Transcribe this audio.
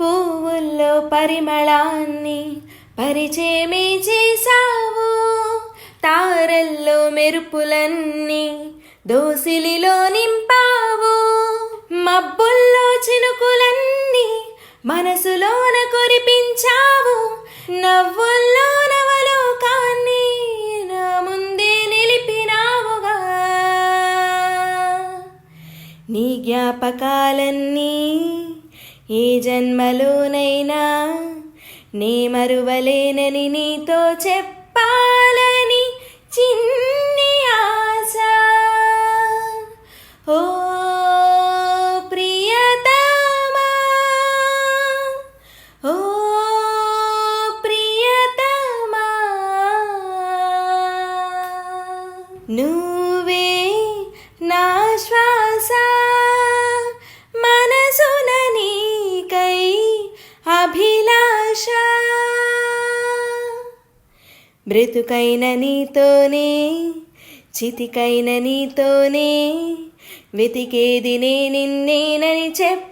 పువ్వుల్లో పరిమళాన్ని పరిచయమే చేసావు, తారల్లో మెరుపులన్నీ దోసిలిలో నింపావు, మబ్బుల్లో చినుకులన్నీ మనసులోన కురిపించావు, నవ్వుల్లో నవలోకాన్ని నా ముందే నిలిపినావుగా. నీ జ్ఞాపకాలన్నీ ఏ జన్మలోనైనా నే మరువలేనని నీతో చెప్పాలని చిన్ని ఆశ. ఓ ప్రియతమా, ఓ ప్రియతమా, నువ్వే నా శ్వాస, మనసున నీకై అభిలాష, బ్రతుకైన నీతోనే చితికైన నీతోనే వెతికేది నే నిన్నేనని చెప్ప